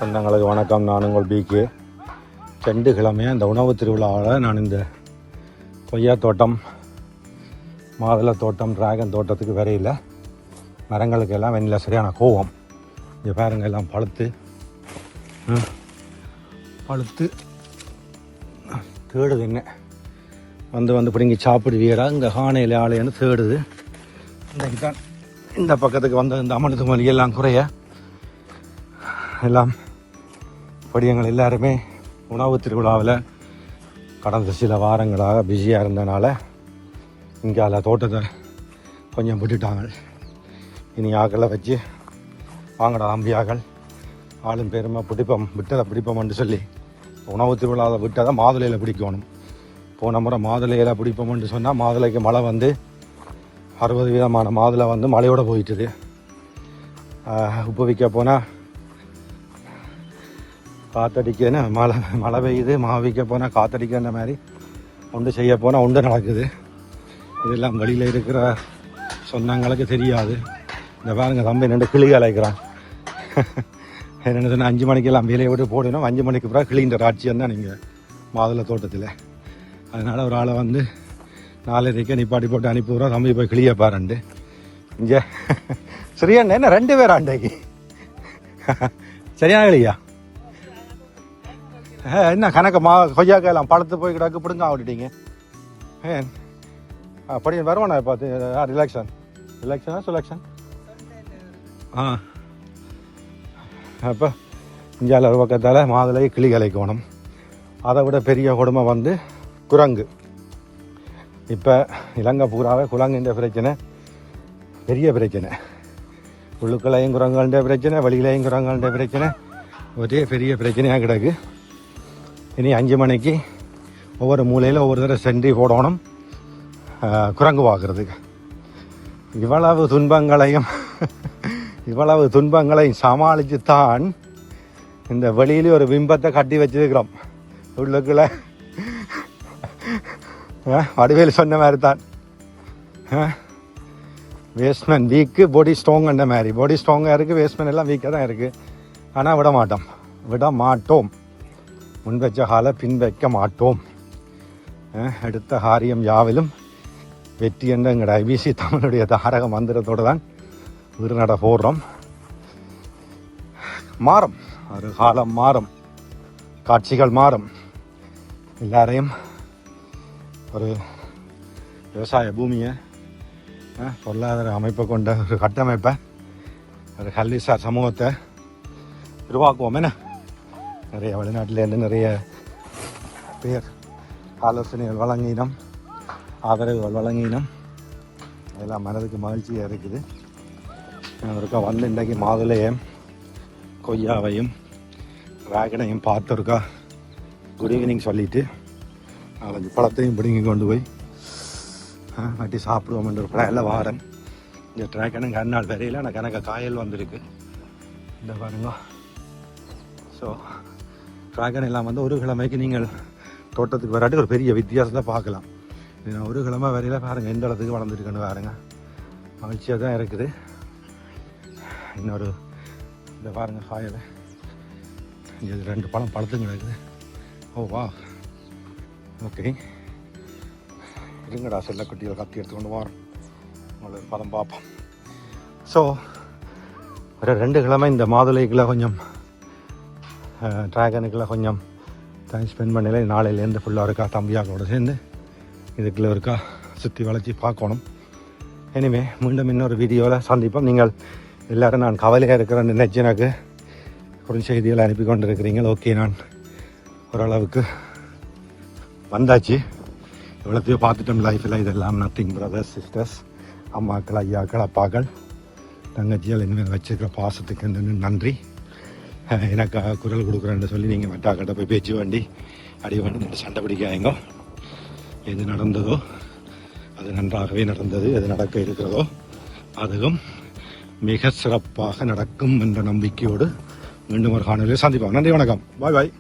சொந்தங்களுக்கு வணக்கம். நான் உங்கள் பிகே. 2 கிழமையாக இந்த உணவு திருவிழாவில் நான் இந்த கொய்யா தோட்டம், மாதுளை தோட்டம், டிராகன் தோட்டத்துக்கு வரையில் மரங்களுக்கு எல்லாம் வெண்ணில சரியான கோவம். இங்கே பாருங்கள், எல்லாம் பழுத்து தேடுது. என்ன வந்து பிடுங்கி சாப்பிடுவீரா இங்கே காணையில் ஆலைன்னு தேடுது. இன்றைக்கு தான் இந்த பக்கத்துக்கு வந்த இந்த அமனத்து மொழி எல்லாம் குறைய எல்லாம் படியங்கள் எல்லாருமே உணவு திருவிழாவில் கடந்த சில வாரங்களாக பிஸியாக இருந்தனால இங்கே தோட்டத்தை கொஞ்சம் விட்டுட்டாங்க. இனி ஆக்களை வச்சு வாங்கடா அம்பியாக்கள் ஆளும் பெருமை பிடிப்போம்னு சொல்லி உணவு திருவிழாவில் விட்டதை மாதுளையில் பிடிக்கணும். போன முறை மாதுளையில் பிடிப்போம்னு சொன்னால் மாதுளைக்கு மழை வந்து 60 விதமான மாதுளை வந்து மழையோடு போயிட்டுது. உப்பு விற்க போனால் காற்றடிக்கன்னு மழை பெய்யுது, விற்க போனால் காற்றடிக்கிற மாதிரி ஒன்று செய்ய போனால் ஒன்று நடக்குது. இதெல்லாம் வெளியில் இருக்கிற சொந்தங்களுக்கு தெரியாது. இந்த பாருங்க தம்பி 2 கிளி அழைக்கிறான். என்ன சொன்னால் 5 மணிக்கெல்லாம் வேலையை விட்டு போடணும். 5 மணிக்கு பிறகு கிளின்ற ராட்சியம் தான் நீங்கள் மாதுளை தோட்டத்தில். அதனால் ஒரு ஆளை வந்து 4:30 நிப்பாட்டி போட்டு அனுப்பிவிட்றோம். தம்பி போய் கிளியை பாருண்டு இங்கே சரியாண்ணே. என்ன 2 பேர் அண்டைக்கு சரியான கிளியா? என்ன கணக்கு கொய்யாக்காயெல்லாம் பழத்து போய் கிடக்கு பிடுங்க விட்டுட்டீங்க. அப்படி வருவானா பார்த்து ரிலாக்ஷனா சுலக்ஷன்? அப்போ இந்தியாவில் ஒரு பக்கத்தால் மாதுளை கிளி கலைக்கோணம். அதை விட பெரிய கொடுமை வந்து குரங்கு. இப்போ இலங்கை பூராவே குரங்குன்ற பிரச்சனை பெரிய பிரச்சனை. உள்ளுக்குள்ளையும் குரங்குகள்ன்ற பிரச்சனை, வெளியிலையும் குரங்குகள்ன்ற பிரச்சனை ஒரே பெரிய பிரச்சனையாக கிடக்கு. இனி 5 மணிக்கு ஒவ்வொரு மூலையில் ஒவ்வொரு தடவை சென்றி போடணும் குரங்கு பார்க்குறதுக்கு. இவ்வளவு துன்பங்களையும் சமாளித்து தான் இந்த வெளியிலே ஒரு பிம்பத்தை கட்டி வச்சிருக்கிறோம். உள்ளுக்குள்ள வடிவேல் சொன்ன மாதிரி தான் வேஸ்ட்மென் வீக்கு பாடி ஸ்ட்ராங்குன்ற மாதிரி. பாடி ஸ்ட்ராங்காக இருக்குது, வேஸ்ட்மென் எல்லாம் வீக்காக தான் இருக்குது. ஆனால் விட மாட்டோம். முன் வச்ச காலை பின் வைக்க மாட்டோம். எடுத்த காரியம் யாவிலும் வெற்றி என்ற எங்கட ஐபிசி தமிழுடைய தாரக மந்திரத்தோடு தான் வீடு நட போடுறோம். மாறும், ஒரு காலம் மாறும், காட்சிகள் மாறும். எல்லாரையும் ஒரு விவசாய பூமியை பொருளாதார அமைப்பை கொண்ட ஒரு கட்டமைப்பை, ஒரு கல்விசார் சமூகத்தை உருவாக்குவோம். என்ன நிறைய வெளிநாட்டிலேருந்து நிறைய பேர் ஆலோசனைகள் வழங்கினோம், ஆதரவுகள் வழங்கினோம். அதெல்லாம் மனதுக்கு மகிழ்ச்சியாக இருக்குது. இருக்கா வந்து இன்றைக்கு மாதுளையும் கொய்யாவையும் டிராகனையும் பார்த்துருக்கா குட் ஈவினிங் சொல்லிவிட்டு 4 பழத்தையும் பிடுங்கி கொண்டு போய் வட்டி சாப்பிடுவோம்ன்ற ஒரு பிளானில் வாரேன். இந்த டிராகனும் கண்ணால் வரையில் எனக்கு கணக்க காயல் வந்திருக்கு. இந்த பாருங்க. ஸோ டிராகன் எல்லாம் வந்து ஒரு கிழமைக்கு நீங்கள் தோட்டத்துக்கு வராட்டி ஒரு பெரிய வித்தியாசத்தை பார்க்கலாம். ஒரு கிழமை வரையில் பாருங்கள் எந்த இடத்துக்கு வளர்ந்துருக்குன்னு பாருங்கள். மகிழ்ச்சியாக தான் இருக்குது. இன்னொரு இந்த பாருங்கள் காயலை இங்கே 2 பழம் பழுத்துங்க கிடக்குது. ஓ வா, ஓகே. இருங்கடா செல்ல குட்டியில் கத்தி எடுத்துக்கொண்டு வாரோம், உங்களுக்கு பதம் பார்ப்போம். ஸோ ஒரு 2 கிழமை இந்த மாதுளைக்குள்ள கொஞ்சம் டிராகனுக்குள்ள கொஞ்சம் டைம் ஸ்பெண்ட் பண்ணல. நாளையிலேருந்து ஃபுல்லாக இருக்கா தம்பியாக்களோட சேர்ந்து இதுக்குள்ளே இருக்கா சுற்றி வளைச்சி பார்க்கணும். இனிமே மீண்டும் இன்னொரு வீடியோவில் சந்திப்போம். நீங்கள் எல்லோரும் நான் கவலையாக இருக்கிறேன்னு நினச்சி எனக்கு குறுஞ்செய்திகள் அனுப்பி கொண்டு இருக்கிறீங்க. ஓகே, நான் ஓரளவுக்கு வந்தாச்சு. எவ்வளோத்தையோ பார்த்துட்டோம் லைஃப்பில். இதெல்லாம் நத்திங் பிரதர்ஸ் சிஸ்டர்ஸ், அம்மாக்கள், ஐயாக்கள், அப்பாக்கள், தங்கச்சியால் இனிமேல் வச்சுருக்கிற பாசத்துக்கு நன்றி. எனக்கு குரல் கொடுக்குறேன்னு சொல்லி நீங்கள் மட்டாக்கிட்ட போய் பேச்சு வேண்டி அடி வேண்டி சண்டை பிடிக்காங்க. எது நடந்ததோ அது நன்றாகவே நடந்தது. எது நடக்க இருக்கிறதோ அதுவும் மிக சிறப்பாக நடக்கும் என்ற நம்பிக்கையோடு மீண்டும் ஒரு காணொலியை சந்திப்போம். நன்றி, வணக்கம், பாய் பாய்.